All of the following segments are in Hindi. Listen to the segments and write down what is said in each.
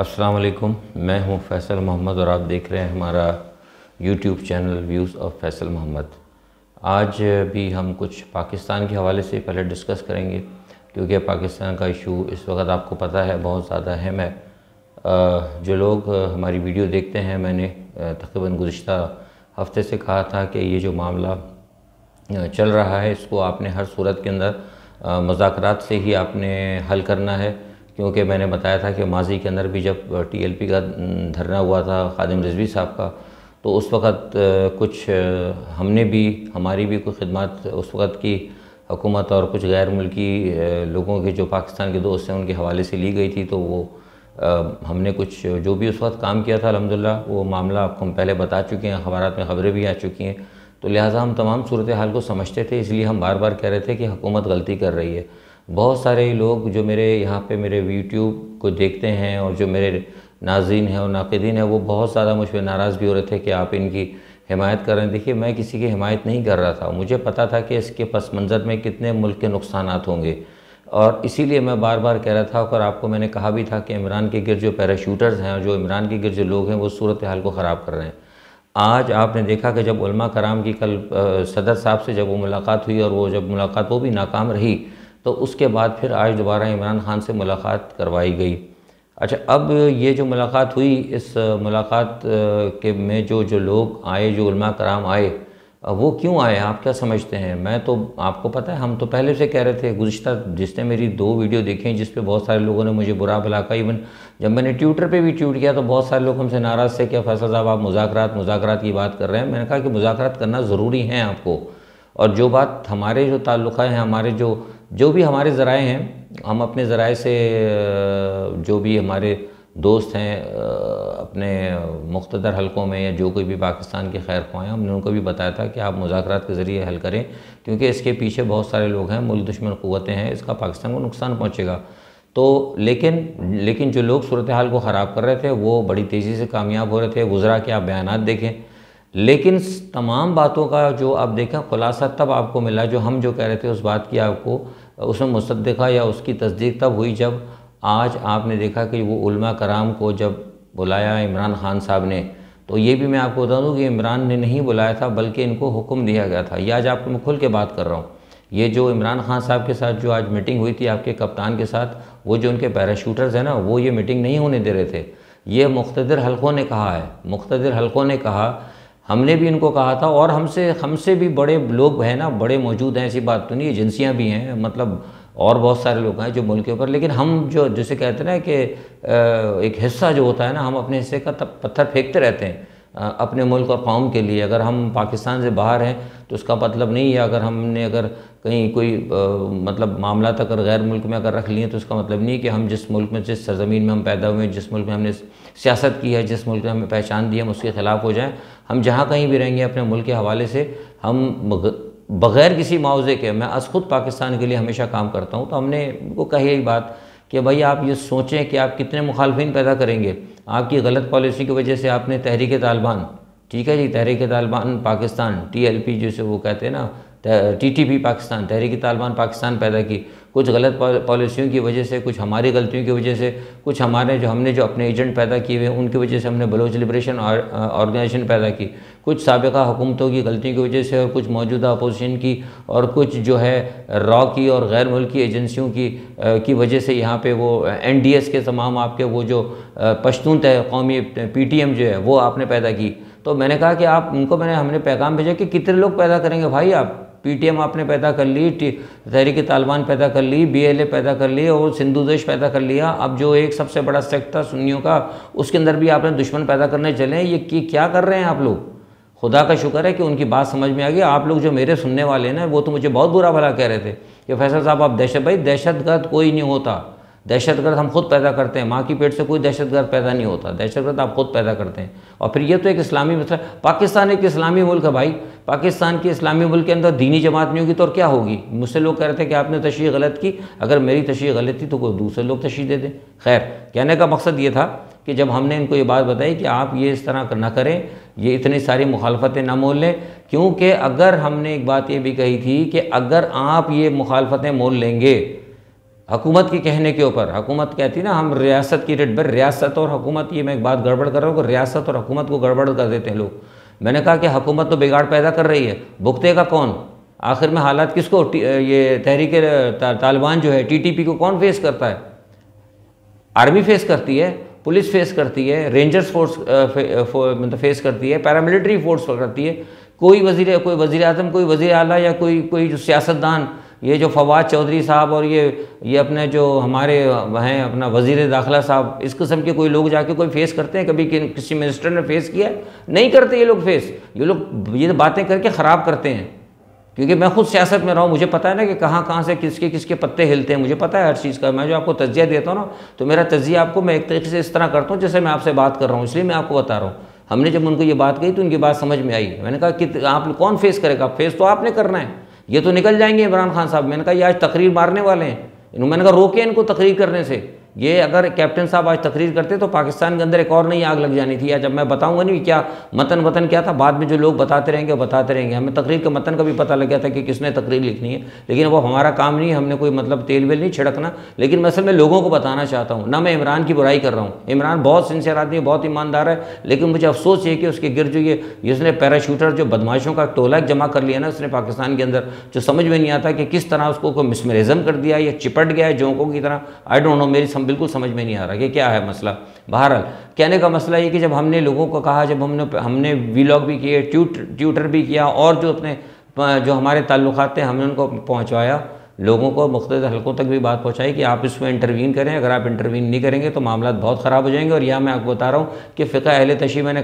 अस्सलाम वालेकुम। मैं हूं फैसल मोहम्मद और आप देख रहे हैं हमारा YouTube channel views of Faisal Mohammad. आज भी हम कुछ पाकिस्तान के हवाले से पहले डिस्कस करेंगे, क्योंकि पाकिस्तान का इशू इस वक्त आपको पता है बहुत ज़्यादा अहम है। जो लोग हमारी वीडियो देखते हैं, मैंने तकरीबन गुज़िश्ता हफ्ते से कहा था कि ये जो मामला चल रहा है इसको आपने हर सूरत के अंदर मुज़ाकरात से ही आपने हल करना है, क्योंकि मैंने बताया था कि माजी के अंदर भी जब टीएलपी का धरना हुआ था खादिम रिजवी साहब का, तो उस वक़्त कुछ हमारी भी कुछ खिदमत उस वक़्त की हुकूमत और कुछ गैर मुल्की लोगों के जो पाकिस्तान के दोस्त हैं उनके हवाले से ली गई थी। तो वो हमने कुछ जो भी उस वक्त काम किया था अल्हम्दुलिल्लाह वो मामला आपको हम पहले बता चुके हैं, अखबारात में ख़बरें भी आ चुकी हैं। तो लिहाजा हम तमाम सूरत हाल को समझते थे, इसलिए हम बार बार कह रहे थे कि हुकूमत गलती कर रही है। बहुत सारे लोग जो मेरे यहाँ पे मेरे यूट्यूब को देखते हैं और जो मेरे नाज़रीन हैं और नाक़िदीन हैं, वो बहुत ज़्यादा मुझ पर नाराज़ भी हो रहे थे कि आप इनकी हिमायत कर रहे हैं। देखिए, मैं किसी की हिमायत नहीं कर रहा था, मुझे पता था कि इसके पस मंज़र में कितने मुल्क के नुकसानात होंगे, और इसीलिए मैं बार बार कह रहा था। और आपको मैंने कहा भी था कि इमरान के गिर्द जो पैराशूटर्स हैं और जो इमरान के गिर्द जो लोग हैं वो सूरत हाल को ख़राब कर रहे हैं। आज आपने देखा कि जब उलमा कराम की कल सदर साहब से जब वो मुलाकात हुई और वो जब मुलाकात वो भी नाकाम रही, तो उसके बाद फिर आज दोबारा इमरान खान से मुलाकात करवाई गई। अच्छा, अब ये जो मुलाकात हुई, इस मुलाकात के में जो लोग आए, जो उलमा कराम आए, वो क्यों आए, आप क्या समझते हैं? मैं तो आपको पता है, हम तो पहले से कह रहे थे। गुज़िश्ता जिसने मेरी 2 वीडियो देखें जिस पे बहुत सारे लोगों ने मुझे बुरा भला कहा, इवन जब मैंने ट्विटर पे भी ट्वीट किया तो बहुत सारे लोग हमसे नाराज़ थे कि फैसल साहब आप मुज़ाकरात की बात कर रहे हैं। मैंने कहा कि मुज़ाकरात करना ज़रूरी है आपको, और जो बात हमारे जो ताल्लुक़ हैं, हमारे जो भी हमारे ज़राए हैं, हम अपने ज़राए से जो भी हमारे दोस्त हैं अपने मुख्तदर हलकों में या जो कोई भी पाकिस्तान के खैर ख्वाह हैं, हमने उनको भी बताया था कि आप मुज़ाकरात के ज़रिए हल करें, क्योंकि इसके पीछे बहुत सारे लोग हैं, मुल्क दुश्मन क़ुव्वतें हैं, इसका पाकिस्तान को नुकसान पहुँचेगा। तो लेकिन जो लोग सूरत हाल को ख़राब कर रहे थे वो बड़ी तेज़ी से कामयाब हो रहे थे। वुज़रा के आप बयानात देखें, लेकिन तमाम बातों का जो आप देखें खुलासा तब आपको मिला, जो हम जो कह रहे थे उस बात की आपको उसमें मुसद्दिक़ा या उसकी तस्दीक तब हुई जब आज आपने देखा कि वो उलमा कराम को जब बुलाया इमरान खान साहब ने। तो ये भी मैं आपको बता दूँ कि इमरान ने नहीं बुलाया था, बल्कि इनको हुक्म दिया गया था। ये आज आपको मैं खुल के बात कर रहा हूँ। ये जो इमरान खान साहब के साथ जो आज मीटिंग हुई थी आपके कप्तान के साथ, वो जो उनके पैराशूटर्स हैं ना, वो ये मीटिंग नहीं होने दे रहे थे। ये मुख्तदिर हलकों ने कहा है, मुख्तदिर हलकों ने कहा, हमने भी इनको कहा था, और हमसे भी बड़े लोग हैं ना, बड़े मौजूद हैं, ऐसी बात तो नहीं, एजेंसियाँ भी हैं, मतलब और बहुत सारे लोग हैं जो मुल्क के ऊपर। लेकिन हम जो जिसे कहते हैं ना कि एक हिस्सा जो होता है ना, हम अपने हिस्से का तब पत्थर फेंकते रहते हैं अपने मुल्क और कौम के लिए। अगर हम पाकिस्तान से बाहर हैं तो उसका मतलब नहीं है, अगर कहीं कोई मतलब मामला अगर गैर मुल्क में अगर रख लिए तो उसका मतलब नहीं है कि हम जिस मुल्क में, जिस सरज़मीन में हम पैदा हुए, जिस मुल्क में हमने सियासत की है, जिस मुल्क ने हमें पहचान दी है, हम उसके ख़िलाफ़ हो जाएँ। हम जहाँ कहीं भी रहेंगे अपने मुल्क के हवाले से, हम बग़ैर किसी मुआवजे के, मैं आज ख़ुद पाकिस्तान के लिए हमेशा काम करता हूँ, तो हमने उनको कही यही बात कि भाई आप ये सोचें कि आप कितने मुखालफिन पैदा करेंगे। आपकी गलत पॉलिसी की वजह से आपने तहरीक तालिबान, ठीक है जी, तहरीक तालिबान पाकिस्तान, TLP जिसे वो कहते हैं ना, TTP पाकिस्तान, तहरीक तालिबान पाकिस्तान पैदा की। कुछ गलत पॉलिसियों की वजह से, कुछ हमारी गलतियों की वजह से, कुछ हमने जो अपने एजेंट पैदा किए हुए हैं उनकी वजह से हमने बलोच लिबरेशन ऑर्गेनाइजेशन पैदा की। कुछ साबिक़ा हुकूमतों की गलतियों की वजह से, और कुछ मौजूदा अपोजिशन की, और कुछ जो है रॉ की और गैर मुल्की एजेंसियों की वजह से यहाँ पे वो NDS के तमाम आपके वो जो पश्तून कौमी PTM जो है वो आपने पैदा की। तो मैंने कहा कि आप उनको हमने पैगाम भेजा कि कितने लोग पैदा करेंगे भाई आप। PTM आपने पैदा कर ली, तहरीक तालिबान पैदा कर ली, BLA पैदा कर ली, और सिंधु देश पैदा कर लिया। अब जो एक सबसे बड़ा सेक्ट था सुन्नियों का, उसके अंदर भी आपने दुश्मन पैदा करने चले। ये क्या कर रहे हैं आप लोग? खुदा का शुक्र है कि उनकी बात समझ में आ गई। आप लोग जो मेरे सुनने वाले हैं ना, वो तो मुझे बहुत बुरा भला कह रहे थे कि फैसल साहब आप दहशतगर्द कोई नहीं होता, दहशतगर्द हम खुद पैदा करते हैं, माँ की पेट से कोई दहशतगर्द पैदा नहीं होता, दहशतगर्द आप खुद पैदा करते हैं। और फिर ये तो एक इस्लामी मसला, पाकिस्तान एक इस्लामी मुल्क है भाई, पाकिस्तान के इस्लामी मुल्क के अंदर दीनी जमात नहीं होगी तो और क्या होगी? मुझसे लोग कह रहे थे कि आपने तशरीह गलत की, अगर मेरी तशरीह गलत थी तो कोई दूसरे लोग तशरीह दे दें। खैर, कहने का मकसद ये था कि जब हमने इनको ये बात बताई कि आप ये इस तरह ना करें, ये इतनी सारी मुखालफतें ना मोल लें, क्योंकि अगर हमने एक बात ये भी कही थी कि अगर आप ये मुखालफतें मोल लेंगे, हुकूमत के कहने के ऊपर। हुकूमत कहती ना हम रियासत की रेट भर, रियासत और हुकूमत, ये मैं एक बात गड़बड़ कर रहा हूँ, रियासत और हुकूमत को गड़बड़ कर देते हैं लोग। मैंने कहा कि हुकूमत तो बिगाड़ पैदा कर रही है, भुगतेगा कौन आखिर में? हालात किसको? ये तहरीक तालिबान जो है, TTP को कौन फेस करता है? आर्मी फेस करती है, पुलिस फेस करती है, रेंजर्स फोर्स मतलब फेस करती है, पैरामिलिट्री फोर्स करती है। कोई वज़ीर आज़म, कोई वज़ीर आला या कोई जो सियासतदान, ये जो फवाद चौधरी साहब और ये अपने जो हमारे हैं अपना वज़ीर दाखिला साहब, इस किस्म के कोई लोग जाके कोई फेस करते हैं? कभी किसी मिनिस्टर ने फेस किया? नहीं करते ये लोग फेस। ये लोग ये बातें करके ख़राब करते हैं, क्योंकि मैं खुद सियासत में रहा हूँ, मुझे पता है ना कि कहाँ से किसके किसके पत्ते हिलते हैं, मुझे पता है हर चीज़ का। मैं जो आपको तज्जिया देता हूँ ना, तो मेरा तज्जिया आपको मैं एक तरीके से इस तरह करता हूँ जैसे मैं आपसे बात कर रहा हूँ, इसलिए मैं आपको बता रहा हूँ। हमने जब उनको ये बात कही तो उनकी बात समझ में आई। मैंने कहा कि आप कौन फेस करेगा? फेस तो आपने करना है, ये तो निकल जाएंगे इमरान खान साहब। मैंने कहा ये आज तकरीर मारने वाले हैं, मैंने कहा रोके इनको तकरीर करने से। ये अगर कैप्टन साहब आज तकरीर करते तो पाकिस्तान के अंदर एक और नई आग लग जानी थी। या जब मैं बताऊंगा नहीं क्या मतन क्या था, बाद में जो लोग बताते रहेंगे। हमें तकरीर के मतन का भी पता लग गया था कि किसने तकरीर लिखनी है, लेकिन वो हमारा काम नहीं, हमने कोई मतलब तेल वेल नहीं छिड़कना। लेकिन मैं असल में लोगों को बताना चाहता हूँ, ना मैं इमरान की बुराई कर रहा हूँ। इमरान बहुत सिंसियर आदमी है, बहुत ईमानदार है, लेकिन मुझे अफसोस ये कि उसके गिर जो ये इसने पैराशूटर जो बदमाशों का टोला जमा कर लिया ना उसने पाकिस्तान के अंदर, जो समझ में नहीं आता कि किस तरह उसको कोई मिसमरिज्म कर दिया या चिपट गया है जोंकों की तरह। आई डोंट नो, मेरी बिल्कुल समझ में नहीं आ रहा कि क्या है मसला। बहरहाल कहने का मसला ये कि जब हमने लोगों को कहा, जब हमने वीलॉग भी किए, ट्यूटर भी किया, और जो अपने जो हमारे ताल्लुकात थे हमने उनको पहुंचाया, लोगों को मुख्तलिफ हलकों तक भी बात पहुंचाई कि आप इसमें इंटरवीन करें। अगर आप इंटरवीन नहीं करेंगे तो मामला बहुत ख़राब हो जाएंगे। और यहाँ मैं आपको बता रहा हूँ कि फ़िक़्ह अहले तशी, मैंने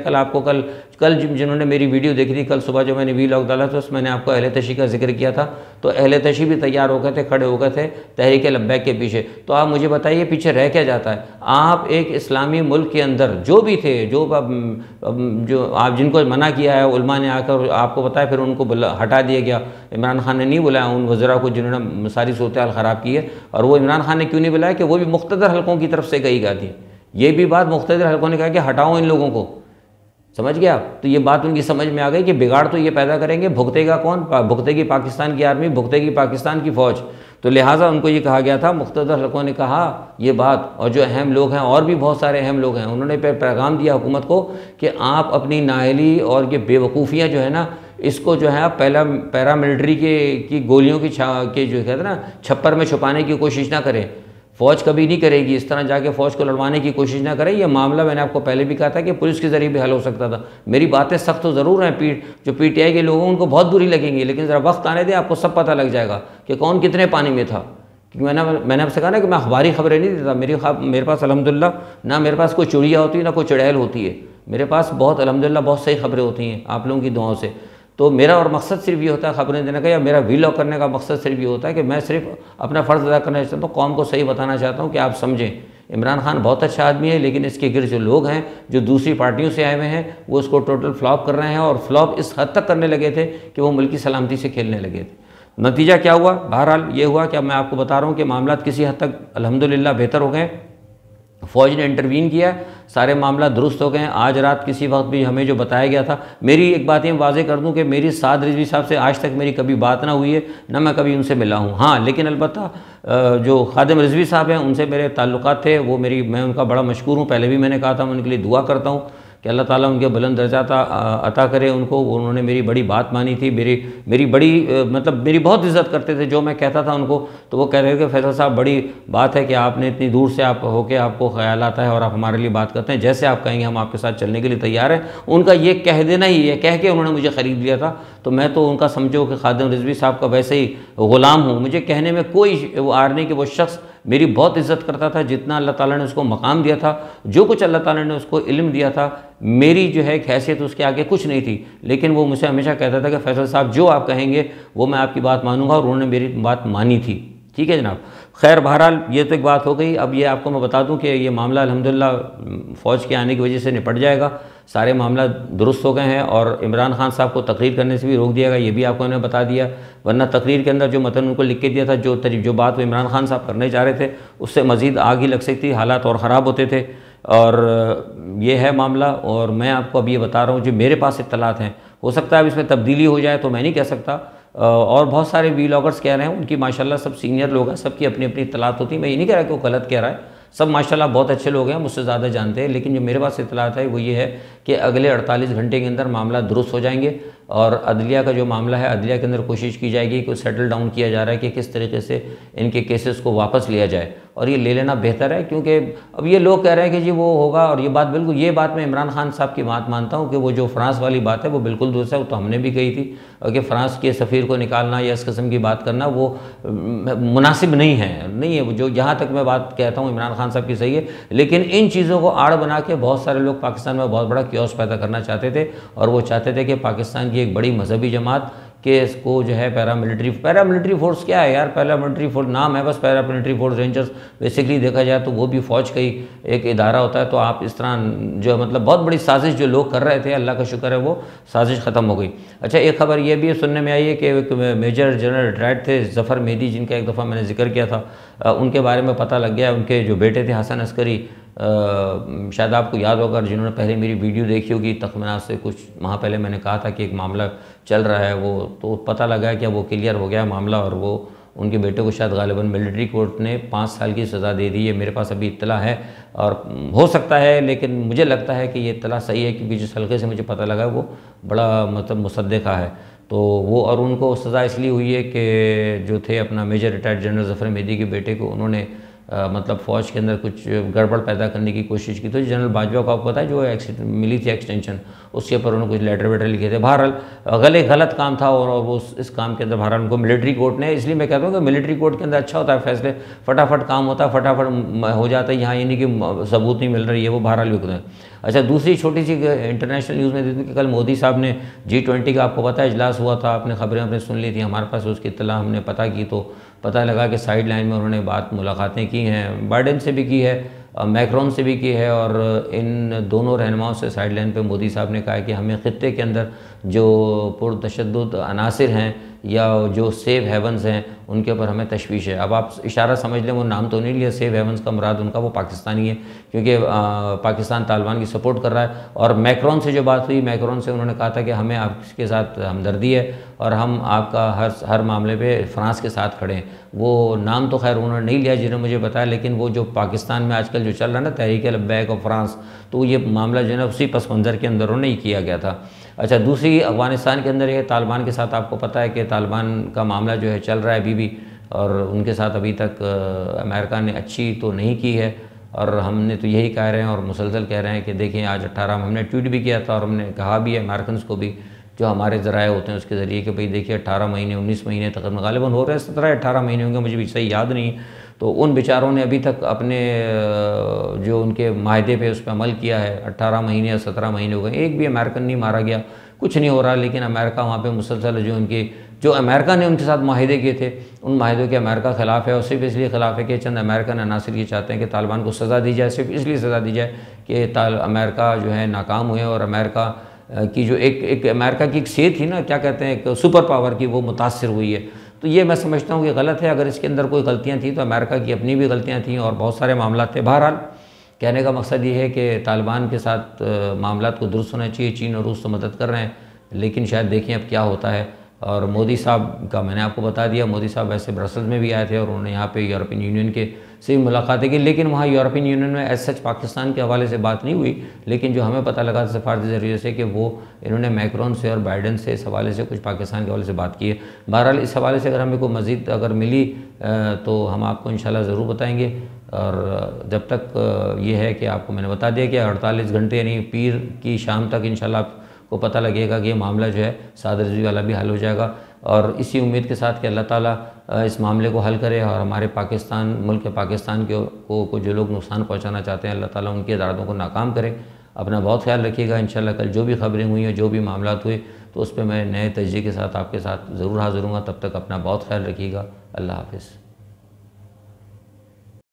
कल जिन्होंने मेरी वीडियो देखी थी, कल सुबह जो मैंने वीलॉग डाला था उसमें मैंने आपको अहले तशी का जिक्र किया था। तो अहले तशी भी तैयार हो गए थे, खड़े हो गए थे तहरीक लब्बैक के पीछे। तो आप मुझे बताइए पीछे रह क्या जाता है? आप एक इस्लामी मुल्क के अंदर जो भी थे, जो आप जिनको मना किया है उलमा ने आकर, आपको बताया फिर उनको हटा दिया गया। इमरान खान ने नहीं बुलाया उन वज़रा को जिन्होंने सारी सूरत हाल ख़राब की है। और वो इमरान खान ने क्यों नहीं बुलाया कि वो भी मुख्तदर हलकों की तरफ से कही गई थी। ये भी बात मुख्तदर हलकों ने कहा कि हटाओ इन लोगों को, समझ गया आप? तो ये बात उनकी समझ में आ गई कि बिगाड़ तो ये पैदा करेंगे, भुगतेगा कौन? भुगतेगी पाकिस्तान की आर्मी, भुगतेगी पाकिस्तान की फ़ौज। तो लिहाजा उनको ये कहा गया था, मुख्तदर हलकों ने कहा ये बात। और जो अहम लोग हैं, और भी बहुत सारे अहम लोग हैं, उन्होंने पैगाम दिया हुकूमत को कि आप अपनी नाअहली और ये बेवकूफ़ियाँ जो है ना, इसको जो है आप पैरामिलिट्री की गोलियों की जो कहते हैं ना छप्पर में छुपाने की कोशिश ना करें। फ़ौज कभी नहीं करेगी इस तरह जाके फ़ौज को लड़वाने की कोशिश ना करें। यह मामला मैंने आपको पहले भी कहा था कि पुलिस के ज़रिए भी हल हो सकता था। मेरी बातें सख्त तो ज़रूर हैं, जो PTI के लोगों उनको बहुत बुरी लगेंगी, लेकिन ज़रा वक्त आने दें, आपको सब पता लग जाएगा कि कौन कितने पानी में था। क्योंकि मैंने आपसे कहा ना कि मैं अखबारी खबरें नहीं देता। मेरे पास अल्हम्दुलिल्लाह ना मेरे पास कोई चिड़िया होती है ना कोई चुड़ैल होती है। मेरे पास बहुत अल्हम्दुलिल्लाह बहुत सही खबरें होती हैं आप लोगों की दुआओं से। तो मेरा और मकसद सिर्फ ये होता है खबरें देने का, या मेरा वीलॉग करने का मकसद सिर्फ ये होता है कि मैं सिर्फ अपना फ़र्ज़ अदा करना चाहता हूँ, कौम को सही बताना चाहता हूँ कि आप समझें। इमरान खान बहुत अच्छा आदमी है, लेकिन इसके गिर्द जो लोग हैं जो दूसरी पार्टियों से आए हुए हैं वो उसको टोटल फ्लॉप कर रहे हैं। और फ्लॉप इस हद तक करने लगे थे कि वो मुल्क की सलामती से खेलने लगे थे। नतीजा क्या हुआ? बहरहाल ये हुआ कि अब मैं आपको बता रहा हूँ कि मामला किसी हद तक अल्हम्दुलिल्लाह बेहतर हो गए। फ़ौज ने इंटरवीन किया, सारे मामला दुरुस्त हो गए। आज रात किसी वक्त भी हमें जो बताया गया था, मेरी एक बात ये वाज़े कर दूं कि मेरी साद रिजवी साहब से आज तक मेरी कभी बात ना हुई है, ना मैं कभी उनसे मिला हूं। हाँ, लेकिन अलबत्ता जो खादिम रिजवी साहब हैं उनसे मेरे ताल्लुकात थे, मैं उनका बड़ा मशकूर हूँ। पहले भी मैंने कहा था, मैं उनके लिए दुआ करता हूँ कि अल्लाह ताला उनके बुलंद दर्जा अता करे उनको। उन्होंने मेरी बड़ी बात मानी थी, मेरी बड़ी मतलब मेरी बहुत इज़्ज़त करते थे। जो मैं कहता था उनको तो वो कह रहे थे कि फैसल साहब बड़ी बात है कि आपने इतनी दूर से आप होके आपको ख्याल आता है और आप हमारे लिए बात करते हैं, जैसे आप कहेंगे हम आपके साथ चलने के लिए तैयार हैं। उनका ये कह देना ही है, कह के उन्होंने मुझे ख़रीद लिया था। तो मैं तो उनका समझो कि खादिम रिजवी साहब का वैसे ही ग़ुलाम हूँ। मुझे कहने में कोई आर नहीं कि वो शख्स मेरी बहुत इज़्ज़त करता था। जितना अल्लाह ताला ने उसको मकाम दिया था, जो कुछ अल्लाह ताला ने उसको इल्म दिया था, मेरी जो है हैसियत उसके आगे कुछ नहीं थी। लेकिन वो मुझसे हमेशा कहता था कि फैसल साहब जो आप कहेंगे वो मैं आपकी बात मानूंगा, और उन्होंने मेरी बात मानी थी। ठीक है जनाब। खैर बहरहाल ये तो एक बात हो गई। अब ये आपको मैं बता दूं कि ये मामला अल्हम्दुलिल्लाह फ़ौज के आने की वजह से निपट जाएगा। सारे मामला दुरुस्त हो गए हैं और इमरान खान साहब को तकरीर करने से भी रोक दिया गया, ये भी आपको उन्होंने बता दिया। वरना तकरीर के अंदर जो मतन उनको लिख के दिया था, जो बात वो इमरान खान साहब करने जा रहे थे, उससे मज़ीद आग ही लग सकती, हालात और ख़राब होते थे। और ये है मामला। और मैं आपको अब ये बता रहा हूँ जो मेरे पास इत्तलात हैं, हो सकता है अब इसमें तब्दीली हो जाए तो मैं नहीं कह सकता, और बहुत सारे वीलॉगर्स कह रहे हैं, उनकी माशाल्लाह सब सीनियर लोग हैं, सबकी अपनी अपनी इत्तलात होती है। मैं ये नहीं कह रहा कि वो गलत कह रहा है, सब माशाल्लाह बहुत अच्छे लोग हैं, मुझसे ज़्यादा जानते हैं। लेकिन जो मेरे पास इत्तलात है वो ये है कि अगले 48 घंटे के अंदर मामला दुरुस्त हो जाएंगे और अदलिया का जो मामला है, अदलिया के अंदर कोशिश की जाएगी कि सेटल डाउन किया जा रहा है कि किस तरीके से इनके केसेस को वापस लिया जाए, और ये ले लेना बेहतर है। क्योंकि अब ये लोग कह रहे हैं कि जी वो होगा, और ये बात बिल्कुल, ये बात मैं इमरान खान साहब की बात मानता हूँ कि वो जो फ्रांस वाली बात है वो बिल्कुल दुरुस्त है, वो तो हमने भी कही थी कि फ़्रांस के सफ़ीर को निकालना या इस किस्म की बात करना वो मुनासिब नहीं है वो। जो जहाँ तक मैं बात कहता हूँ इमरान खान साहब की सही है, लेकिन इन चीज़ों को आड़ बना के बहुत सारे लोग पाकिस्तान में बहुत बड़ा क्योस पैदा करना चाहते थे, और वो चाहते थे कि पाकिस्तान की एक बड़ी मजहबी जमात के इसको जो है पैरामिलिट्री फोर्स क्या है यार, पैरामिलिट्री फोर्स नाम है बस, पैरामिलिट्री फोर्स रेंजर्स बेसिकली देखा जाए तो वो भी फ़ौज का ही एक इदारा होता है। तो आप इस तरह जो मतलब बहुत बड़ी साजिश जो लोग कर रहे थे, अल्लाह का शुक्र है वो साजिश ख़त्म हो गई। अच्छा, एक खबर ये भी सुनने में आई है कि एक मेजर जनरल रिटायर्ड थे ज़फ़र मेहदी, जिनका एक दफ़ा मैंने जिक्र किया था, उनके बारे में पता लग गया। उनके जो बेटे थे हसन अस्करी, शायद आपको याद होगा, जिन्होंने पहले मेरी वीडियो देखी होगी तखमीना से कुछ माह पहले मैंने कहा था कि एक मामला चल रहा है, वो तो पता लगा कि वो क्लियर हो गया मामला, और वो उनके बेटे को शायद गालिबन मिलिट्री कोर्ट ने 5 साल की सज़ा दे दी है। मेरे पास अभी इत्तला है, और हो सकता है, लेकिन मुझे लगता है कि ये इत्तला सही है, क्योंकि जिस हल्के से मुझे पता लगा वो बड़ा मतलब मुसद्दिक़ा है। तो वो, और उनको सज़ा इसलिए हुई है कि जो थे अपना major retired general Zafar Mehdi के बेटे को उन्होंने मतलब फ़ौज के अंदर कुछ गड़बड़ पैदा करने की कोशिश की। तो जनरल बाजवा को आपको पता है जो मिली थी एक्सटेंशन, उसके ऊपर उन्होंने कुछ लेटर वेटर लिखे थे। बहरहाल गलत काम था, और वो इस काम के अंदर बहरहाल उनको मिलिट्री कोर्ट ने, इसलिए मैं कहता हूँ कि मिलिट्री कोर्ट के अंदर अच्छा होता है फैसले, फटाफट काम होता है, फटाफट हो जाता है। यहाँ ये नहीं कि सबूत नहीं मिल रही है, वो बहरहाल भी है। अच्छा, दूसरी छोटी सी इंटरनेशनल न्यूज़ में देती कि कल मोदी साहब ने G20 का आपको पता है इजलास हुआ था, आपने खबरें आपने सुन ली थी, हमारे पास उसकी इत्तला हमने पता की, तो पता लगा कि साइड लाइन में उन्होंने मुलाकातें की हैं, बाइडेन से भी की है, मैक्रोन से भी की है, और इन दोनों रहनुमाओं से साइड लाइन पे मोदी साहब ने कहा कि हमें ख़ित्ते के अंदर जो पुरतशद्दुद अनासिर हैं या जो सेफ हेवन्स हैं उनके ऊपर हमें तशवीश है। अब आप इशारा समझ लें, वो नाम तो नहीं लिया, सेफ हेवन्स का मुराद उनका वो पाकिस्तानी है, क्योंकि पाकिस्तान तालिबान की सपोर्ट कर रहा है। और मैक्रोन से जो बात हुई, मैक्रोन से उन्होंने कहा था कि हमें आपके साथ हमदर्दी है और हम आपका हर मामले पे फ्रांस के साथ खड़े हैं। वो नाम तो खैर उन्होंने नहीं लिया जिन्होंने मुझे बताया, लेकिन वो जो पाकिस्तान में आजकल जो चल रहा है ना, तहरीक लब्बैक और फ्रांस, तो ये मामला जो है ना उसी पस मंज़र के अंदर उन्होंने ही किया गया था। अच्छा, दूसरी अफ़गानिस्तान के अंदर ये तालिबान के साथ आपको पता है कि तालिबान का मामला जो है चल रहा है अभी भी, और उनके साथ अभी तक अमेरिका ने अच्छी तो नहीं की है, और हमने तो यही कह रहे हैं और मुसलसल कह रहे हैं कि देखिए आज 18 हमने ट्वीट भी किया था और हमने कहा भी है अमेरिकन को भी, जो हमारे ज़राए होते हैं उसके ज़रिए कि भाई देखिए 18 महीने 19 महीने तक गालिबन हो रहे हैं, 17-18 महीने होंगे, मुझे भी सही याद नहीं। तो उन बेचारों ने अभी तक अपने जो उनके माहदे पे उस पर अमल किया है, 18 महीने या 17 महीने हो गए, एक भी अमेरिकन नहीं मारा गया, कुछ नहीं हो रहा। लेकिन अमेरिका वहाँ पे मुसलसल जो अमेरिका ने उनके साथ माहिदे किए थे, उन माहिदों के अमेरिका ख़िलाफ़ है, और सिर्फ इसलिए ख़िलाफ़ है कि चंद अमेरिकन अनासिर ये चाहते हैं कि तालिबान को सज़ा दी जाए, सिर्फ इसलिए सज़ा दी जाए कि अमेरिका जो है नाकाम हुए, और अमेरिका की जो एक अमेरिका की एक सेहत थी ना, क्या कहते हैं, एक सुपर पावर की, वो मुतासर हुई है। तो ये मैं समझता हूँ कि गलत है। अगर इसके अंदर कोई गलतियाँ थी तो अमेरिका की अपनी भी गलतियाँ थी और बहुत सारे मामला थे। बहरहाल कहने का मकसद ये है कि तालिबान के साथ मामला को दुरुस्त होना चाहिए। चीन और रूस तो मदद कर रहे हैं, लेकिन शायद देखें अब क्या होता है। और मोदी साहब का मैंने आपको बता दिया, मोदी साहब वैसे ब्रसल्स में भी आए थे और उन्होंने यहाँ पे यूरोपियन यूनियन के से भी मुलाकातें की, लेकिन वहाँ यूरोपियन यूनियन में एज सच पाकिस्तान के हवाले से बात नहीं हुई। लेकिन जो हमें पता लगा सफारती ज़रिए से कि वो इन्होंने मैक्रोन से और बाइडन से इस हवाले से कुछ पाकिस्तान के हवाले से बात की है। बहरहाल इस हवाले से अगर हमें कोई मज़ीद अगर मिली तो हम आपको इंशाल्लाह ज़रूर बताएँगे। और जब तक ये है कि आपको मैंने बता दिया कि 48 घंटे यानी पीर की शाम तक इंशाल्लाह को पता लगेगा कि ये मामला जो है साद रिज़वी वाला भी हल हो जाएगा। और इसी उम्मीद के साथ कि अल्लाह ताला इस मामले को हल करे और हमारे पाकिस्तान मुल्क पाकिस्तान को जो लोग नुकसान पहुंचाना चाहते हैं, अल्लाह ताला उनके इरादों को नाकाम करे। अपना बहुत ख्याल रखिएगा। इंशाल्लाह कल जो भी खबरें हुई हैं, जो भी मामला हुए, तो उस पर मैं नए तजज़िये के साथ आपके साथ ज़रूर हाज़िर हूँगा। तब तक अपना बहुत ख्याल रखिएगा। अल्लाह हाफ़िज़।